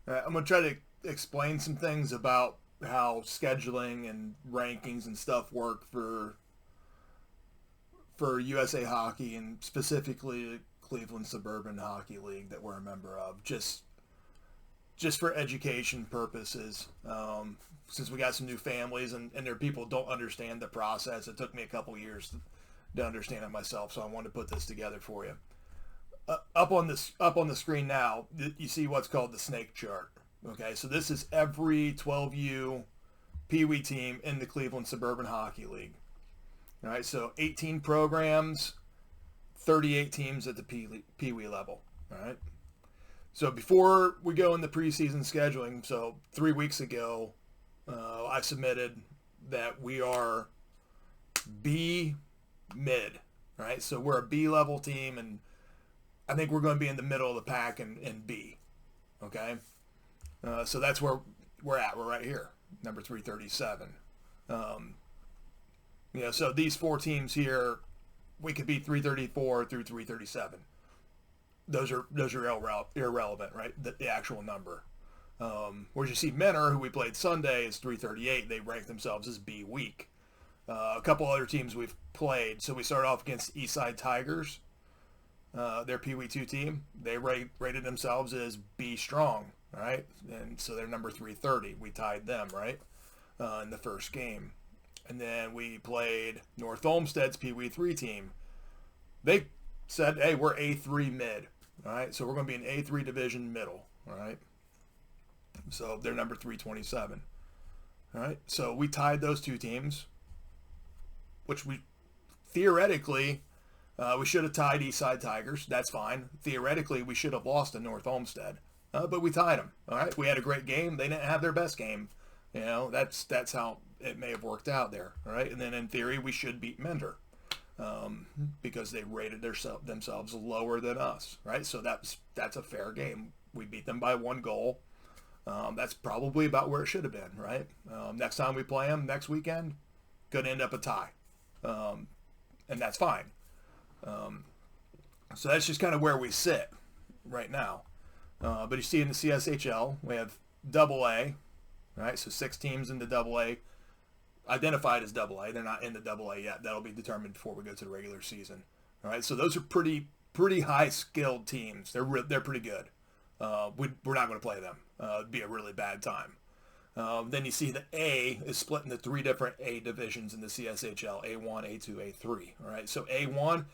I'm going to try to explain some things about how scheduling and rankings and stuff work for USA Hockey and specifically the Cleveland Suburban Hockey League that we're a member of, just for education purposes. Since we got some new families and there are people who don't understand the process, it took me a couple years to understand it myself, so I wanted to put this together for you. Up on the screen now, you see what's called the snake chart. Okay, so this is every 12U Pee Wee team in the Cleveland Suburban Hockey League. All right, so 18 programs, 38 teams at the Pee Wee level. All right. So before we go in the preseason scheduling, so 3 weeks ago, I submitted that we are B mid. Right, so we're a B level team, and I think we're going to be in the middle of the pack in B. Okay, so that's where we're at. We're right here, number 337. So these four teams here, we could be 334 through 337. Those are irrelevant, right? The actual number. Whereas you see Menor, who we played Sunday, is 338. They rank themselves as B weak. A couple other teams we've played. So we started off against Eastside Tigers, their Pee Wee 2 team. They rated themselves as B strong, right? And so they're number 330. We tied them, right, in the first game. And then we played North Olmsted's Pee Wee 3 team. They said, hey, we're A3 mid. All right, so we're going to be an A3 division middle. All right, so they're number 327. All right, so we tied those two teams, which we theoretically we should have tied Eastside Tigers. That's fine. Theoretically, we should have lost to North Olmsted, but we tied them. All right, we had a great game. They didn't have their best game. That's how it may have worked out there. All right, and then in theory, we should beat Mentor. Because they rated themselves lower than us, right? So that's a fair game. We beat them by 1 goal. That's probably about where it should have been, right? Next time we play them, next weekend, could end up a tie, and that's fine. So that's just kind of where we sit right now. But you see in the CSHL, we have AA, right? So 6 teams in the AA. Identified as AA. They're not in the AA yet. That'll be determined before we go to the regular season. All right, so those are pretty high skilled teams. They're pretty good. We're not going to play them. It'd be a really bad time. Then you see the A is split into 3 different A divisions in the CSHL: A1, A2, A3. All right, so A1,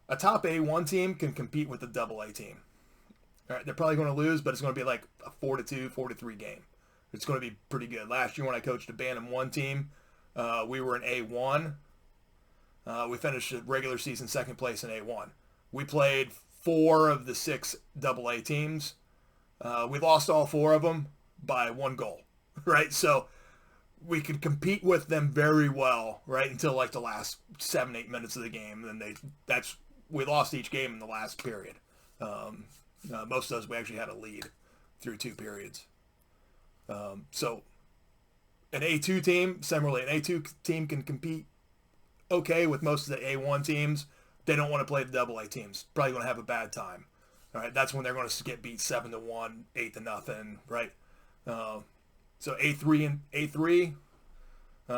a top A1 team can compete with the AA team. All right, they're probably going to lose, but it's going to be like a 4-2, 4-3 game. It's going to be pretty good. Last year when I coached a Bantam 1 team, we were in A1. We finished the regular season second place in A1. We played 4 of the 6 AA teams. We lost all 4 of them by 1 goal, right? So we could compete with them very well, right, until like the last 7-8 minutes of the game. And then we lost each game in the last period. Most of those we actually had a lead through 2 periods. So an A2 team, similarly, an A2 team can compete okay with most of the A1 teams. They don't want to play the AA teams. Probably going to have a bad time. All right, that's when they're going to get beat 7-1, 8-0, right? So A3 and A3,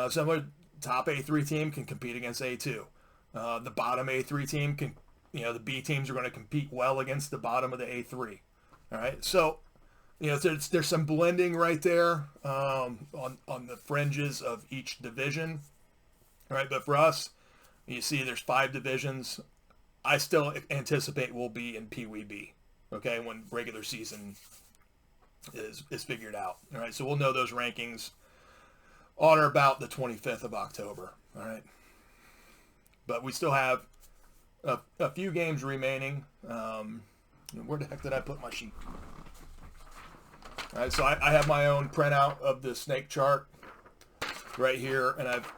similar, top A3 team can compete against A2. The bottom A3 team can, the B teams are going to compete well against the bottom of the A3. All right, so there's some blending right there on the fringes of each division. All right, but for us, you see there's 5 divisions. I still anticipate we'll be in Pee Wee B, okay, when regular season is figured out. All right, so we'll know those rankings on or about the 25th of October. All right, but we still have a few games remaining. Where the heck did I put my sheet? All right, so I have my own printout of the snake chart right here, and I've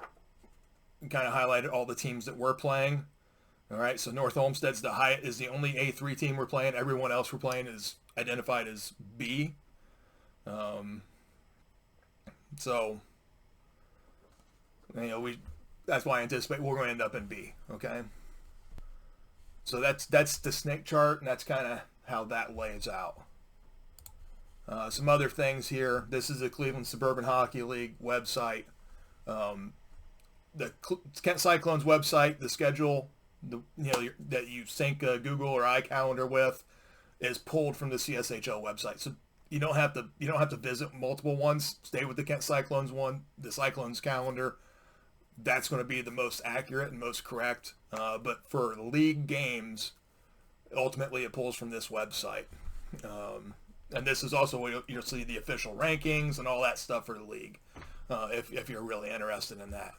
kind of highlighted all the teams that we're playing. All right, so North Olmsted's is the only A3 team we're playing. Everyone else we're playing is identified as B. So that's why I anticipate we're going to end up in B. Okay, so that's the snake chart, and that's kind of how that lays out. Some other things here. This is the Cleveland Suburban Hockey League website. The Kent Cyclones website, the schedule, that you sync Google or iCalendar with, is pulled from the CSHL website. So you don't have to visit multiple ones. Stay with the Kent Cyclones one, the Cyclones calendar. That's going to be the most accurate and most correct. But for league games, ultimately it pulls from this website. And this is also where you'll see the official rankings and all that stuff for the league, if you're really interested in that.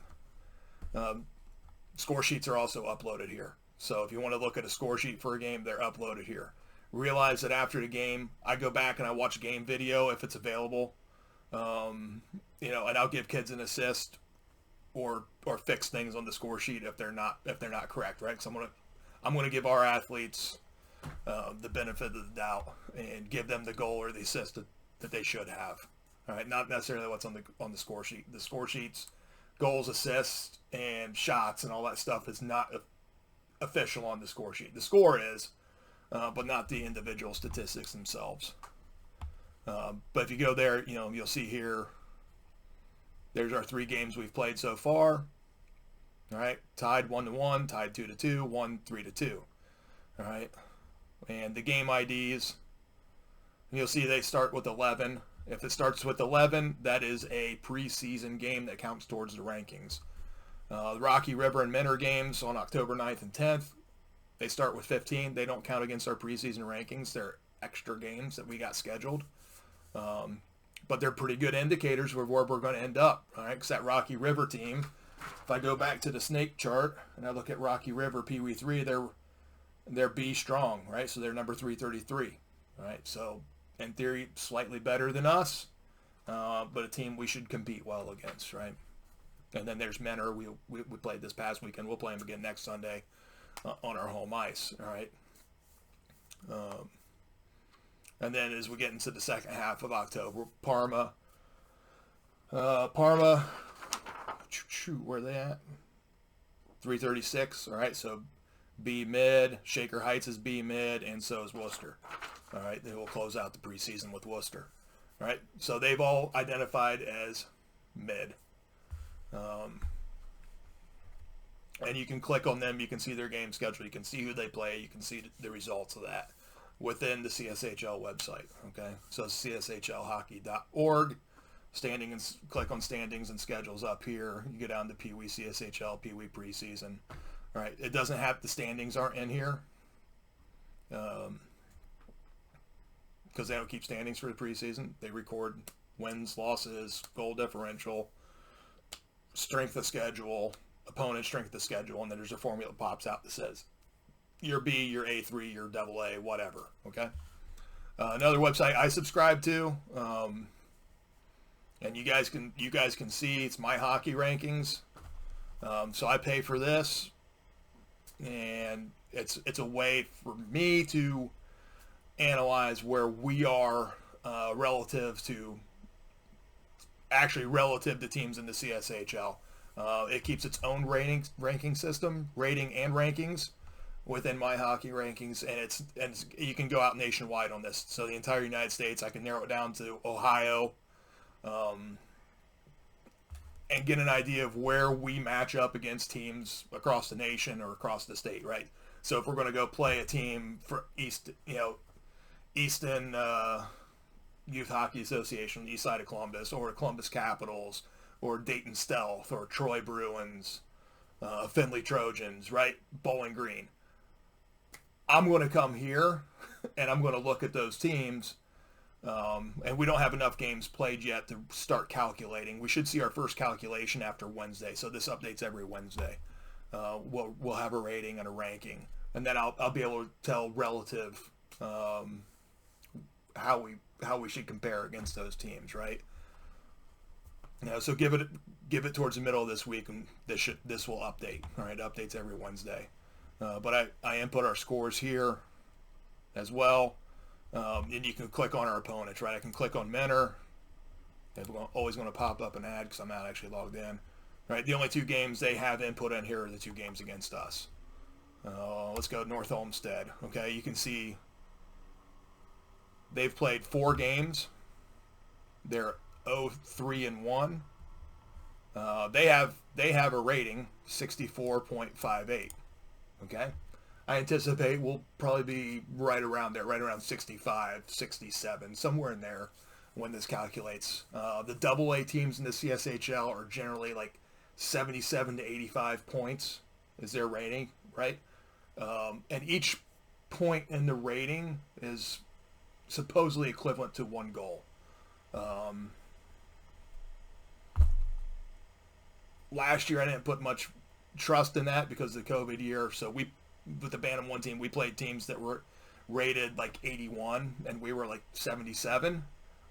Score sheets are also uploaded here. So if you want to look at a score sheet for a game, they're uploaded here. Realize that after the game, I go back and I watch game video if it's available, and I'll give kids an assist or fix things on the score sheet if they're not correct, right? So I'm gonna give our athletes the benefit of the doubt and give them the goal or the assist that they should have. All right, not necessarily what's on the score sheet. The score sheets, goals, assists, and shots and all that stuff is not official on the score sheet. The score is, but not the individual statistics themselves. But if you go there, you'll see here, there's our 3 games we've played so far. All right, tied 1-1, tied 2-2, won 3-2. All right, and the game IDs, you'll see they start with 11. If it starts with 11, that is a preseason game that counts towards the rankings. The Rocky River and Menor games on October 9th and 10th, they start with 15. They don't count against our preseason rankings. They're extra games that we got scheduled. But they're pretty good indicators of where we're going to end up. All right, because that Rocky River team, if I go back to the snake chart and I look at Rocky River PW3, they're B strong, right? So they're number 333, right? So in theory, slightly better than us, but a team we should compete well against, right? And then there's Menor. We played this past weekend. We'll play them again next Sunday on our home ice, all right? And then as we get into the second half of October, Parma, where are they at? 336, all right? So B mid, Shaker Heights is B mid, and so is Worcester. All right, they will close out the preseason with Worcester. All right, so they've all identified as mid. And you can click on them. You can see their game schedule. You can see who they play. You can see the results of that within the CSHL website. Okay, so cshlhockey.org. Click on standings and schedules up here. You go down to Pee Wee CSHL, Pee Wee preseason. All right, it doesn't have, the standings aren't in here. Because they don't keep standings for the preseason. They record wins, losses, goal differential, strength of schedule, opponent strength of schedule, and then there's a formula that pops out that says you're B, you're A3, you're AA, whatever. Okay. Another website I subscribe to, and you guys can see, it's my hockey rankings. So I pay for this, and it's a way for me to analyze where we are relative to teams in the CSHL. It keeps its own ranking system, rating and rankings within my hockey rankings, and you can go out nationwide on this. So the entire United States, I can narrow it down to Ohio, and get an idea of where we match up against teams across the nation or across the state, right? So if we're going to go play a team for Easton Youth Hockey Association, east side of Columbus, or Columbus Capitals, or Dayton Stealth, or Troy Bruins, Findlay Trojans, right? Bowling Green. I'm going to come here, and I'm going to look at those teams, and we don't have enough games played yet to start calculating. We should see our first calculation after Wednesday, so this updates every Wednesday. We'll have a rating and a ranking, and then I'll be able to tell relative how we should compare against those teams, right? So give it towards the middle of this week, and this will update. All right, updates every Wednesday. But I input our scores here as well, and you can click on our opponents, right? I can click on Menor. It's always going to pop up an ad because I'm not actually logged in. Right, the only 2 games they have input in here are the 2 games against us. Let's go North Olmsted. Okay, you can see they've played 4 games. They're 0-3-1. They have a rating 64.58. Okay, I anticipate we'll probably be right around there, right around 65, 67, somewhere in there when this calculates. The double A teams in the CSHL are generally like 77 to 85 points is their rating, right? And each point in the rating is supposedly equivalent to one goal. Last year I didn't put much trust in that because of the COVID year. So with the Bantam 1 team, we played teams that were rated like 81 and we were like 77,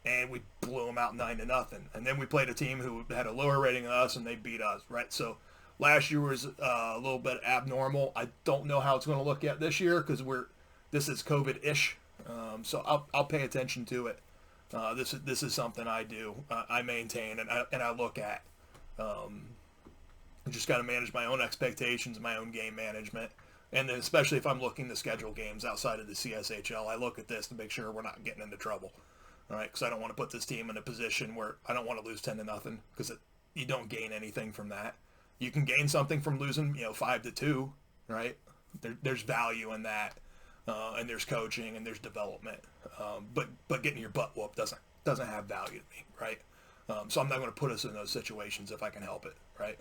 and we blew them out 9-0. And then we played a team who had a lower rating than us and they beat us, right? So last year was a little bit abnormal. I don't know how it's going to look at this year because this is COVID-ish. So I'll pay attention to it. This is something I do. I maintain and I look at. I just got to manage my own expectations, my own game management. And then especially if I'm looking to schedule games outside of the CSHL, I look at this to make sure we're not getting into trouble. All right, because I don't want to put this team in a position where I don't want to lose 10-0 because you don't gain anything from that. You can gain something from losing, 5-2, right? There's value in that, and there's coaching and there's development. But getting your butt whooped doesn't have value to me, right? So I'm not going to put us in those situations if I can help it, right?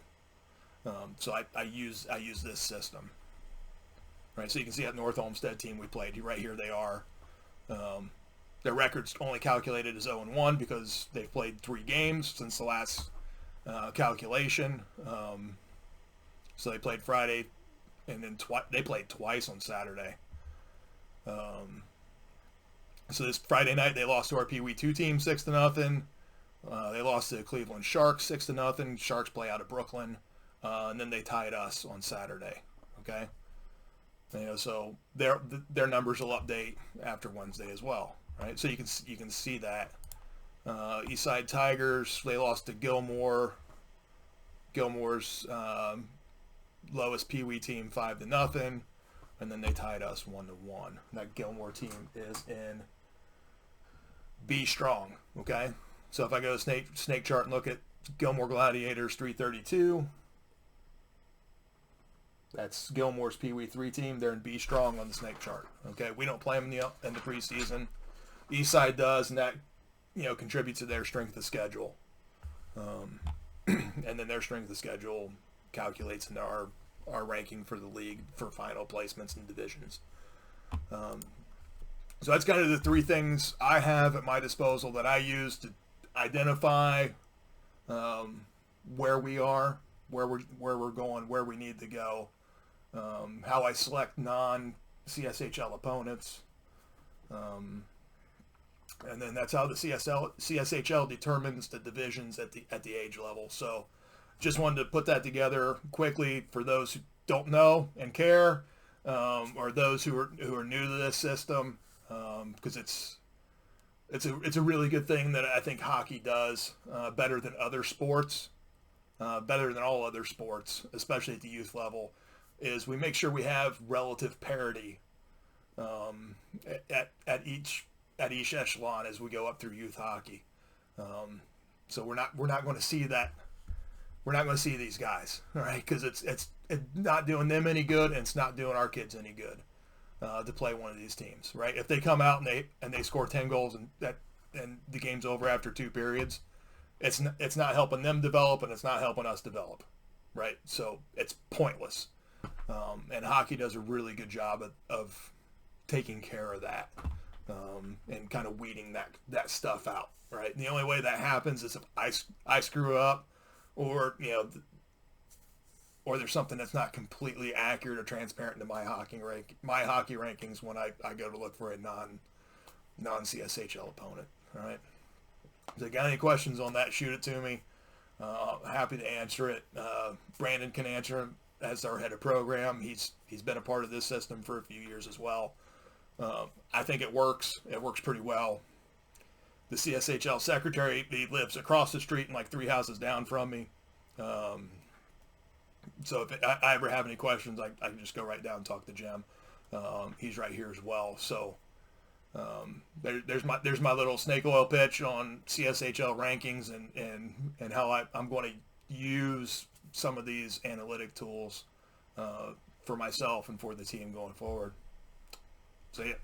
So I use this system, right? So you can see that North Olmsted team we played. Right here they are. Their record's only calculated as 0-1 because they've played 3 games since the last calculation. So they played Friday, and then they played twice on Saturday. So this Friday night they lost to our PW3 team 6-0. They lost to the Cleveland Sharks 6-0. Sharks play out of Brooklyn, and then they tied us on Saturday. Okay, so their numbers will update after Wednesday as well, right? So you can see that. Eastside Tigers, they lost to Gilmore. Gilmore's lowest Pee-wee team 5-0, and then they tied us 1-1. That Gilmore team is in B strong. Okay. So if I go to snake chart and look at Gilmore Gladiators 332, that's Gilmore's PW3 team. They're in B strong on the snake chart. Okay, we don't play them in the preseason. Eastside does, and that contributes to their strength of schedule. And then their strength of schedule calculates into our ranking for the league for final placements and divisions. So that's kind of the 3 things I have at my disposal that I use to identify where we are, where we're going, where we need to go, how I select non-CSHL opponents, and then that's how the CSHL determines the divisions at the age level. So just wanted to put that together quickly for those who don't know and care, or those who are new to this system, because it's a really good thing that I think hockey does better than other sports, better than all other sports, especially at the youth level, is we make sure we have relative parity at each echelon as we go up through youth hockey. So we're not going to see that. We're not going to see these guys, all right? Because it's not doing them any good, and it's not doing our kids any good. To play one of these teams, right? If they come out and they score 10 goals and the game's over after 2 periods, it's not helping them develop, and it's not helping us develop, right? So it's pointless. And hockey does a really good job of taking care of that, and kind of weeding that stuff out, right? And the only way that happens is if I screw up, or or there's something that's not completely accurate or transparent into my hockey rankings when I go to look for a non-CSHL opponent. All right. If you got any questions on that, shoot it to me. Happy to answer it. Brandon can answer them as our head of program. He's been a part of this system for a few years as well. I think it works. It works pretty well. The CSHL secretary, he lives across the street and like 3 houses down from me. So if I ever have any questions, I can just go right down and talk to Jim. He's right here as well. So There's my little snake oil pitch on CSHL rankings and how I'm going to use some of these analytic tools for myself and for the team going forward. See ya.